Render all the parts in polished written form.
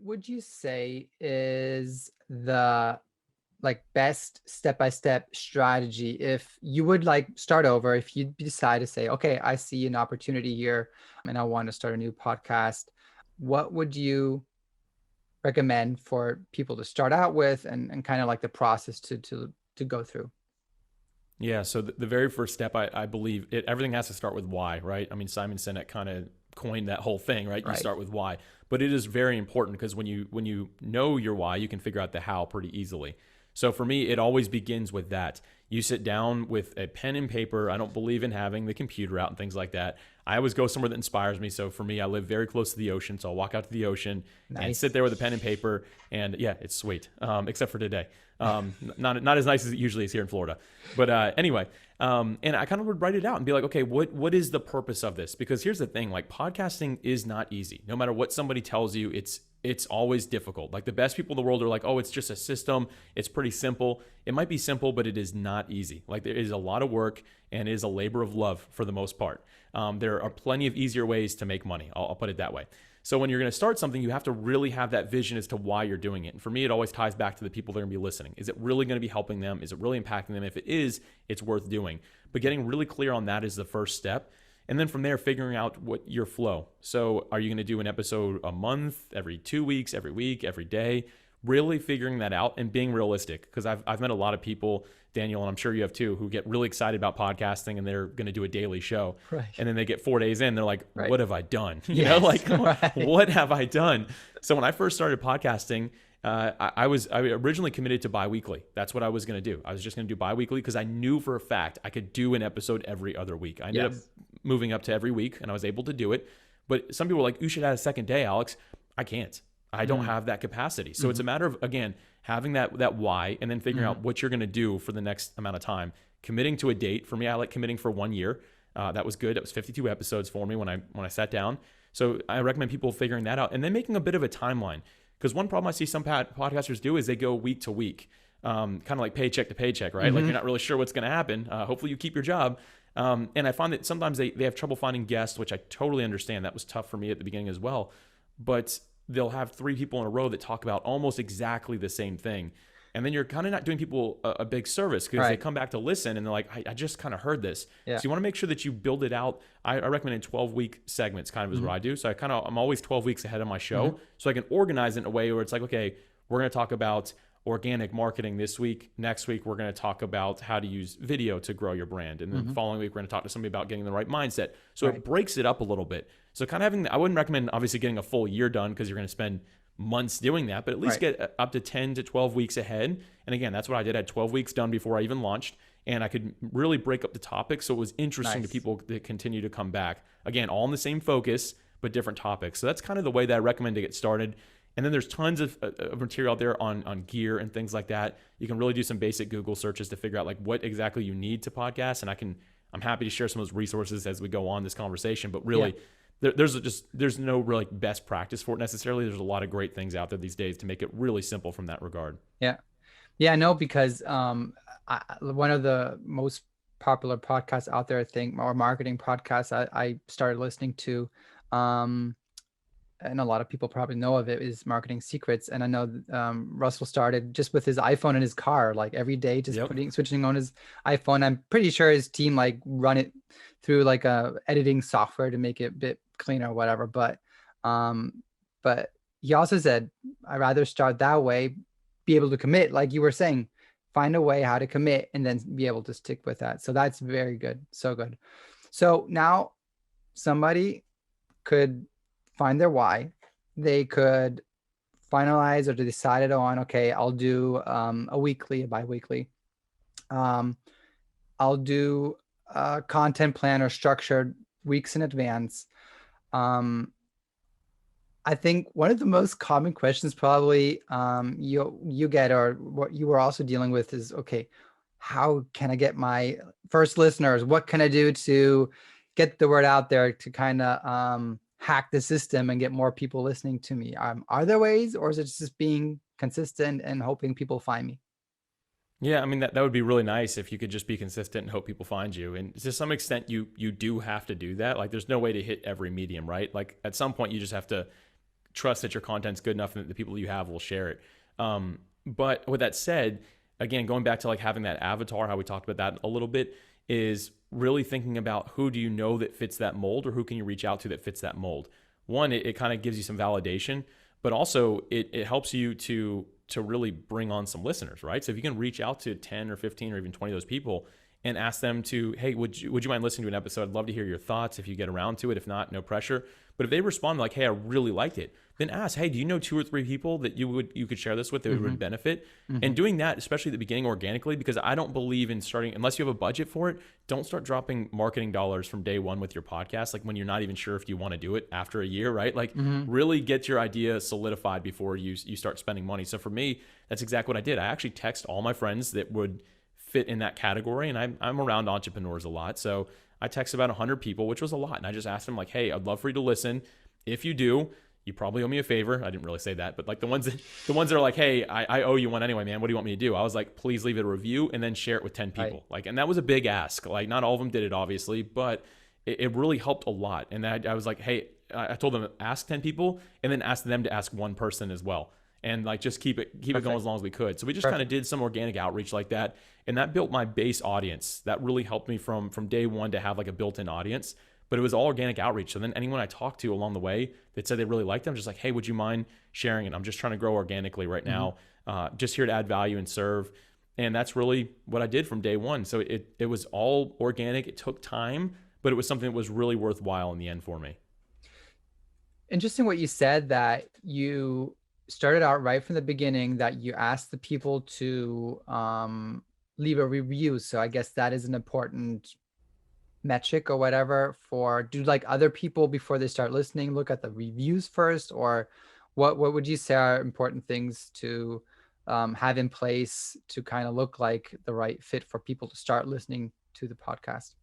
would you say is the best step-by-step strategy if you would start over, if you decide to say, okay, I see an opportunity here and I want to start a new podcast? What would you recommend for people to start out with and kind of like the process to go through? Yeah. So the very first step, I believe everything has to start with why, right? I mean, Simon Sinek kind of coined that whole thing, right? You Right. start with why, but it is very important because when you know your why, you can figure out the how pretty easily. So for me, it always begins with that. You sit down with a pen and paper. I don't believe in having the computer out and things like that. I always go somewhere that inspires me. So for me, I live very close to the ocean. So I'll walk out to the ocean and Nice. sit there with a pen and paper. And yeah, it's sweet, except for today. Not as nice as it usually is here in Florida. But anyway, and I kind of would write it out and be like, okay, what is the purpose of this? Because here's the thing, like podcasting is not easy. No matter what somebody tells you, it's always difficult. Like the best people in the world are like, oh, it's just a system. It's pretty simple. It might be simple, but it is not easy. Like there is a lot of work and it is a labor of love for the most part. There are plenty of easier ways to make money. I'll put it that way. So when you're going to start something, you have to really have that vision as to why you're doing it. And for me, it always ties back to the people that are going to be listening. Is it really going to be helping them? Is it really impacting them? If it is, it's worth doing. But getting really clear on that is the first step. And then from there, figuring out what your flow. So are you going to do an episode a month, every 2 weeks, every week, every day? Really figuring that out and being realistic. Because I've met a lot of people, Daniel, and I'm sure you have too, who get really excited about podcasting and they're going to do a daily show. Right. And then they get 4 days in, they're like, Right. what have I done? Yes, right. What have I done? So when I first started podcasting, I originally committed to bi-weekly. That's what I was going to do. I was just going to do bi-weekly because I knew for a fact I could do an episode every other week. I ended up moving up to every week and I was able to do it. But some people were like, you should add a second day, Alex. I can't. I don't have that capacity. So it's a matter of, again, having that why and then figuring out what you're going to do for the next amount of time. Committing to a date. For me, I like committing for 1 year. That was good. It was 52 episodes for me when I sat down. So I recommend people figuring that out and then making a bit of a timeline. Because one problem I see some podcasters do is they go week to week, kind of like paycheck to paycheck, right? Like you're not really sure what's going to happen. Hopefully you keep your job. And I find that sometimes they have trouble finding guests, which I totally understand. That was tough for me at the beginning as well. But they'll have 3 people in a row that talk about almost exactly the same thing. And then you're kind of not doing people a big service because they come back to listen and they're like, I just kind of heard this. Yeah. So you want to make sure that you build it out. I recommend in 12-week segments kind of is what I do. So I'm always 12 weeks ahead of my show. So I can organize it in a way where it's like, okay, we're going to talk about organic marketing this week. Next week, we're going to talk about how to use video to grow your brand. And then the following week, we're going to talk to somebody about getting the right mindset. So it breaks it up a little bit. So kind of I wouldn't recommend obviously getting a full year done because you're going to spend months doing that, but at least get up to 10 to 12 weeks ahead. And again, that's what I did. I had 12 weeks done before I even launched. And I could really break up the topics. So it was interesting to people that continue to come back. Again, all in the same focus, but different topics. So that's kind of the way that I recommend to get started. And then there's tons of material out there on gear and things like that. You can really do some basic Google searches to figure out like what exactly you need to podcast. And I'm happy to share some of those resources as we go on this conversation. But really, there's no really best practice for it necessarily. There's a lot of great things out there these days to make it really simple from that regard. Yeah, no, because one of the most popular podcasts out there, I think, or marketing podcasts I started listening to, and a lot of people probably know of it, is Marketing Secrets. And I know Russell started just with his iPhone in his car, like every day, just switching on his iPhone. I'm pretty sure his team like run it through like a editing software to make it a bit cleaner or whatever. But he also said, I'd rather start that way, be able to commit, like you were saying, find a way how to commit and then be able to stick with that. So that's very good. So good. So now somebody could find their why. They could finalize or decided on, okay, I'll do a weekly, a bi-weekly. I'll do a content plan or structured weeks in advance. I think one of the most common questions probably you get, or what you were also dealing with, is, okay, how can I get my first listeners? What can I do to get the word out there to kind of hack the system and get more people listening to me? Are there ways, or is it just being consistent and hoping people find me? Yeah, I mean, that would be really nice if you could just be consistent and hope people find you. And to some extent, you do have to do that. Like, there's no way to hit every medium, right? Like, at some point, you just have to trust that your content's good enough and that the people you have will share it. But with that said, again, going back to like having that avatar, how we talked about that a little bit, is really thinking about who do you know that fits that mold, or who can you reach out to that fits that mold. One, it kind of gives you some validation, but also it helps you to really bring on some listeners, right? So if you can reach out to 10 or 15 or even 20 of those people and ask them to, hey, would you mind listening to an episode? I'd love to hear your thoughts if you get around to it. If not, no pressure. But if they respond like, hey, I really liked it, then ask, hey, do you know 2 or 3 people that you could share this with that would benefit? And doing that, especially at the beginning organically, because I don't believe in starting, unless you have a budget for it, don't start dropping marketing dollars from day one with your podcast, like when you're not even sure if you want to do it after a year, right? Like really get your idea solidified before you start spending money. So for me, that's exactly what I did. I actually text all my friends that would fit in that category. And I'm around entrepreneurs a lot. So I texted about 100 people, which was a lot. And I just asked them like, hey, I'd love for you to listen. If you do, you probably owe me a favor. I didn't really say that, but like the ones that are like, hey, I owe you one anyway, man. What do you want me to do? I was like, please leave it a review and then share it with 10 people. Right. Like, and that was a big ask. Like not all of them did it obviously, but it really helped a lot. And I was like, hey, I told them ask 10 people and then ask them to ask one person as well. And like, just keep it going as long as we could. So we just kind of did some organic outreach like that. And that built my base audience. That really helped me from day one to have like a built-in audience. But it was all organic outreach. So then anyone I talked to along the way that said they really liked them, just like, hey, would you mind sharing it? I'm just trying to grow organically right now. Just here to add value and serve. And that's really what I did from day one. So it was all organic. It took time, but it was something that was really worthwhile in the end for me. Interesting what you said, that you started out right from the beginning, that you asked the people to leave a review. So I guess that is an important metric or whatever. For do like other people before they start listening look at the reviews first, or what would you say are important things to have in place to kind of look like the right fit for people to start listening to the podcast?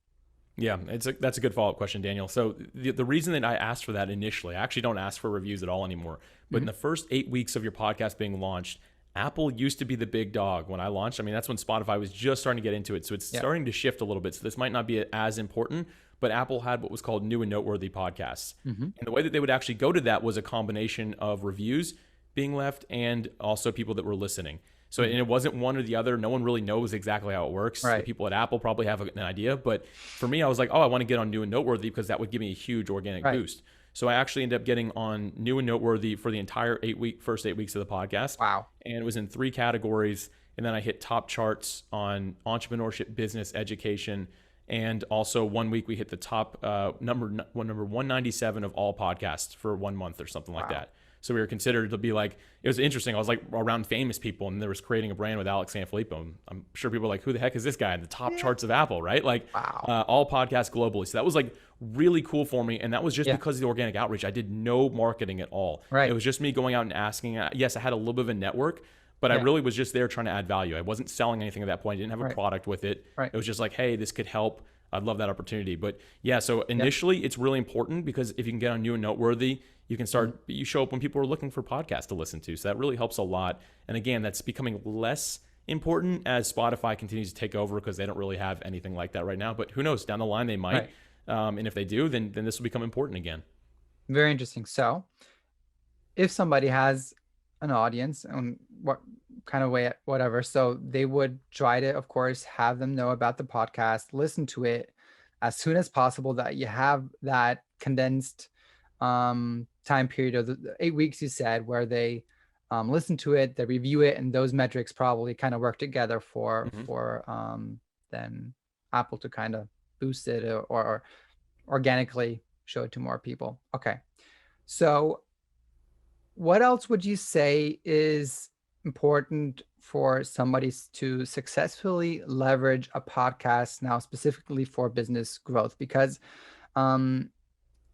Yeah, that's a good follow-up question, Daniel. So the reason that I asked for that initially, I actually don't ask for reviews at all anymore. But in the first 8 weeks of your podcast being launched, Apple used to be the big dog when I launched. I mean, that's when Spotify was just starting to get into it. So it's starting to shift a little bit. So this might not be as important, but Apple had what was called new and noteworthy podcasts. And the way that they would actually go to that was a combination of reviews being left and also people that were listening. So and it wasn't one or the other. No one really knows exactly how it works. Right. The people at Apple probably have an idea. But for me, I was like, oh, I want to get on new and noteworthy because that would give me a huge organic boost. So I actually ended up getting on new and noteworthy for the entire first 8 weeks of the podcast. Wow. And it was in 3 categories. And then I hit top charts on entrepreneurship, business, education. And also 1 week we hit the top number 197 of all podcasts for 1 month or something like that. So we were considered to be like, it was interesting. I was like around famous people, and there was creating a brand with Alex Sanfilippo. And I'm sure people were like, who the heck is this guy in the top charts of Apple, right? Like all podcasts globally. So that was like really cool for me. And that was just because of the organic outreach. I did no marketing at all. Right. It was just me going out and asking. Yes, I had a little bit of a network, but I really was just there trying to add value. I wasn't selling anything at that point. I didn't have a product with it. It was just like, hey, this could help. I'd love that opportunity. But yeah, so initially it's really important because if you can get on new and noteworthy, you can start, you show up when people are looking for podcasts to listen to. So that really helps a lot. And again, that's becoming less important as Spotify continues to take over because they don't really have anything like that right now. But who knows, down the line they might. And if they do, then this will become important again. Very interesting. So if somebody has an audience and what kind of way, whatever, so they would try to, of course, have them know about the podcast, listen to it as soon as possible, that you have that condensed time period of the 8 weeks you said, where they listen to it, they review it, and those metrics probably kind of work together for then Apple to kind of boost it or organically show it to more people. Okay. So what else would you say is important for somebody to successfully leverage a podcast now, specifically for business growth? Because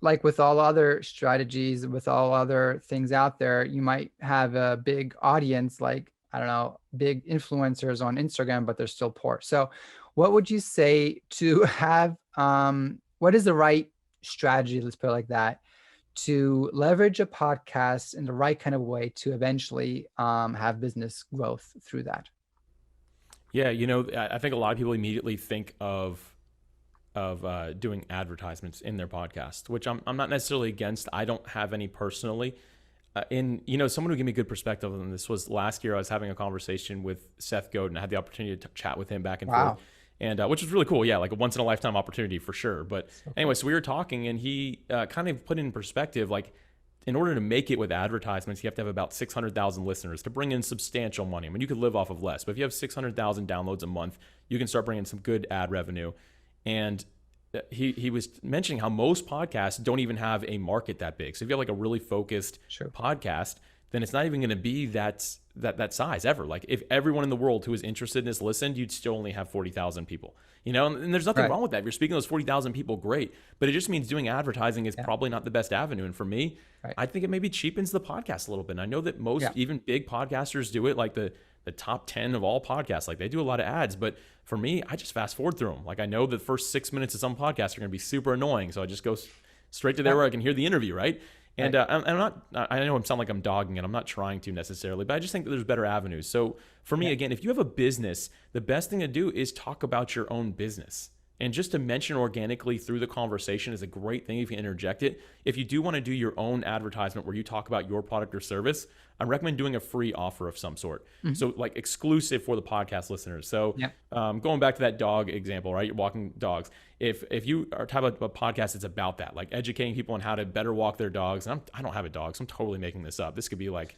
like with all other strategies, with all other things out there, you might have a big audience, like, I don't know, big influencers on Instagram, but they're still poor. So what would you say to have, what is the right strategy, let's put it like that, to leverage a podcast in the right kind of way to eventually have business growth through that? Yeah, you know, I think a lot of people immediately think of doing advertisements in their podcast, which I'm not necessarily against. I don't have any personally. someone who gave me good perspective on this was last year. I was having a conversation with Seth Godin. I had the opportunity to chat with him back and forth, and which was really cool. Yeah, like a once in a lifetime opportunity for sure. But anyway, so we were talking, and he kind of put in perspective, like, in order to make it with advertisements, you have to have about 600,000 listeners to bring in substantial money. I mean, you could live off of less, but if you have 600,000 downloads a month, you can start bringing some good ad revenue. And he was mentioning how most podcasts don't even have a market that big. So if you have like a really focused podcast, then it's not even going to be that size ever. Like if everyone in the world who is interested in this listened, you'd still only have 40,000 people, and there's nothing wrong with that. If you're speaking to those 40,000 people, great. But it just means doing advertising is probably not the best avenue. And for me, I think it maybe cheapens the podcast a little bit. And I know that most even big podcasters do it, like the top 10 of all podcasts, like they do a lot of ads. But for me, I just fast forward through them. Like I know the first 6 minutes of some podcasts are going to be super annoying. So I just go straight to there where I can hear the interview, right? And I know I sound like I'm dogging it. I'm not trying to necessarily, but I just think that there's better avenues. So for me, again, if you have a business, the best thing to do is talk about your own business. And just to mention organically through the conversation is a great thing if you interject it. If you do want to do your own advertisement where you talk about your product or service, I recommend doing a free offer of some sort. So like exclusive for the podcast listeners. So going back to that dog example, right? You're walking dogs. If you are type of a podcast that's about that, like educating people on how to better walk their dogs. And I don't have a dog, so I'm totally making this up. This could be like,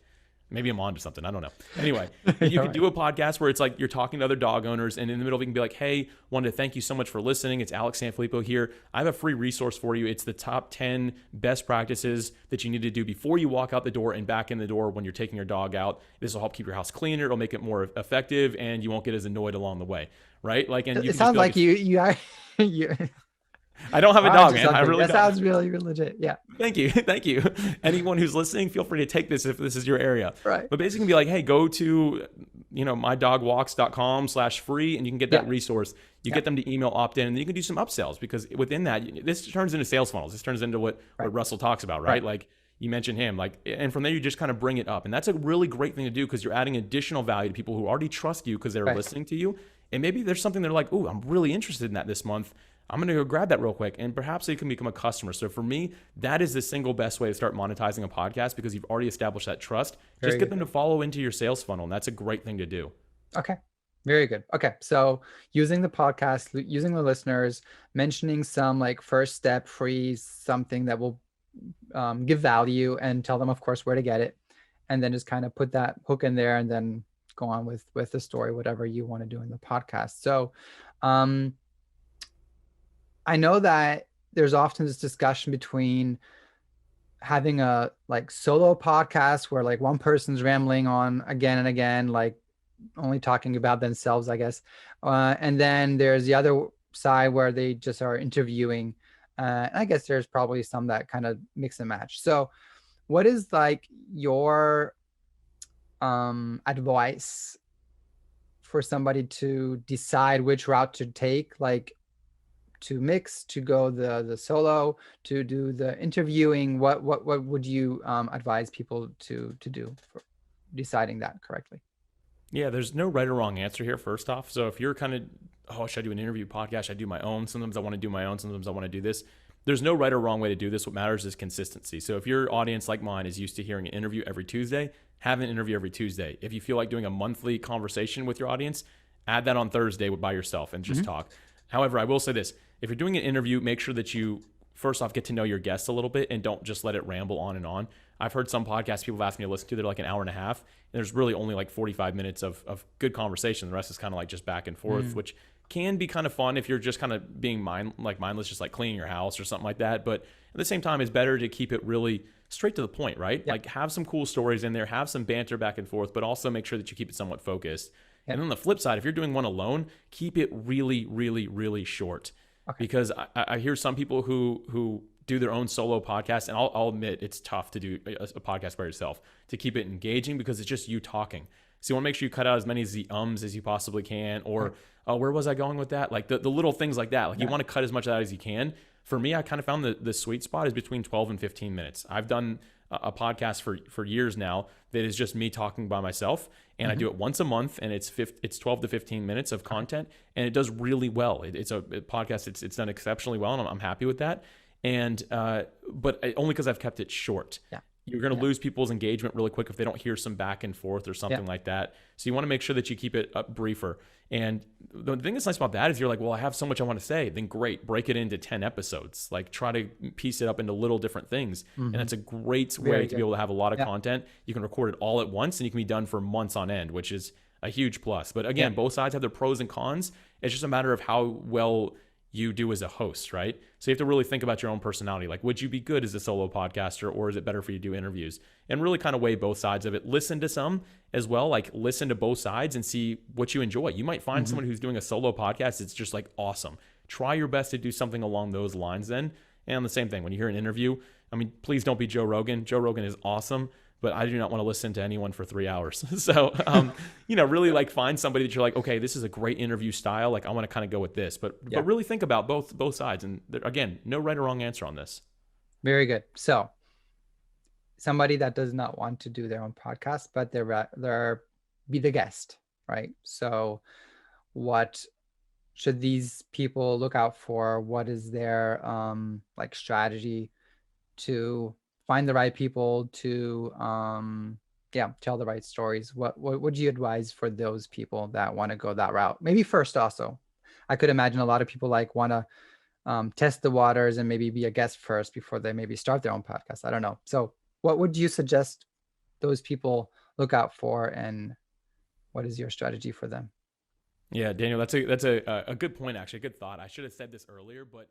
maybe I'm on to something. I don't know. Anyway, you can do a podcast where it's like you're talking to other dog owners, and in the middle you can be like, hey, wanted to thank you so much for listening. It's Alex Sanfilippo here. I have a free resource for you. It's the top 10 best practices that you need to do before you walk out the door and back in the door when you're taking your dog out. This will help keep your house cleaner. It'll make it more effective, and you won't get as annoyed along the way, right? Like, and it sounds like you I don't have a dog, man. I really that sounds really legit. Yeah. Thank you. Anyone who's listening, feel free to take this if this is your area. Right. But basically be like, hey, go to, mydogwalks.com/free, and you can get that resource. You get them to email opt-in, and then you can do some upsells, because within that, this turns into sales funnels. This turns into what Russell talks about, right? Like you mentioned him, and from there, you just kind of bring it up. And that's a really great thing to do, because you're adding additional value to people who already trust you because they're listening to you. And maybe there's something they're like, oh, I'm really interested in that this month. I'm going to go grab that real quick, and perhaps they can become a customer. So for me, that is the single best way to start monetizing a podcast, because you've already established that trust. Just get them to follow into your sales funnel, and that's a great thing to do. Okay. Very good. Okay. So using the podcast, using the listeners, mentioning some like first step free, something that will give value, and tell them, of course, where to get it. And then just kind of put that hook in there, and then go on with the story, whatever you want to do in the podcast. So, I know that there's often this discussion between having a like solo podcast where like one person's rambling on again and again, like only talking about themselves, I guess. And then there's the other side where they just are interviewing. And I guess there's probably some that kind of mix and match. So what is like your advice for somebody to decide which route to take? Like, to mix, to go the solo, to do the interviewing? What would you advise people to do for deciding that correctly? Yeah, there's no right or wrong answer here, first off. So if you're kind of, should I do an interview podcast? Should I do my own? Sometimes I want to do my own. Sometimes I want to do this. There's no right or wrong way to do this. What matters is consistency. So if your audience, like mine, is used to hearing an interview every Tuesday, have an interview every Tuesday. If you feel like doing a monthly conversation with your audience, add that on Thursday by yourself and just talk. However, I will say this. If you're doing an interview, make sure that you, first off, get to know your guests a little bit, and don't just let it ramble on and on. I've heard some podcasts people have asked me to listen to, they're like an hour and a half, and there's really only like 45 minutes of good conversation. The rest is kind of like just back and forth, which can be kind of fun if you're just kind of being mindless, just like cleaning your house or something like that. But at the same time, it's better to keep it really straight to the point, right? Like have some cool stories in there, have some banter back and forth, but also make sure that you keep it somewhat focused. And on the flip side, if you're doing one alone, keep it really, really, really short. Because I hear some people who do their own solo podcast, and I'll admit it's tough to do a podcast by yourself, to keep it engaging, because it's just you talking. So you want to make sure you cut out as many of the ums as you possibly can, or where was I going with that? Like the little things like that. Like you want to cut as much of that as you can. For me, I kind of found the sweet spot is between 12 and 15 minutes. I've done a podcast for years now that is just me talking by myself, and I do it once a month, and it's 12 to 15 minutes of content, and it does really well. It's a podcast. It's done exceptionally well, and I'm happy with that. And but only because I've kept it short. you're going to Yeah. lose people's engagement really quick if they don't hear some back and forth or something like that. So you want to make sure that you keep it up briefer. And the thing that's nice about that is you're like, well, I have so much I want to say. Then great, break it into 10 episodes. Like try to piece it up into little different things. And that's a great way to be able to have a lot of content. You can record it all at once and you can be done for months on end, which is a huge plus. But again, both sides have their pros and cons. It's just a matter of how well you do as a host, right? So you have to really think about your own personality. Like, would you be good as a solo podcaster, or is it better for you to do interviews? And really kind of weigh both sides of it. Listen to some as well, like listen to both sides and see what you enjoy. You might find someone who's doing a solo podcast, it's just like awesome. Try your best to do something along those lines then. And the same thing, when you hear an interview, I mean, please don't be Joe Rogan. Joe Rogan is awesome, but I do not want to listen to anyone for 3 hours. So, really like find somebody that you're like, okay, this is a great interview style. Like I want to kind of go with this, but really think about both sides. And again, no right or wrong answer on this. Very good. So somebody that does not want to do their own podcast, but they're be the guest, right? So what should these people look out for? What is their like strategy to find the right people to tell the right stories? What would you advise for those people that want to go that route? Maybe first also, I could imagine a lot of people like want to test the waters and maybe be a guest first before they maybe start their own podcast. I don't know. So what would you suggest those people look out for, and what is your strategy for them? Yeah, Daniel, that's a good point, actually, a good thought. I should have said this earlier, but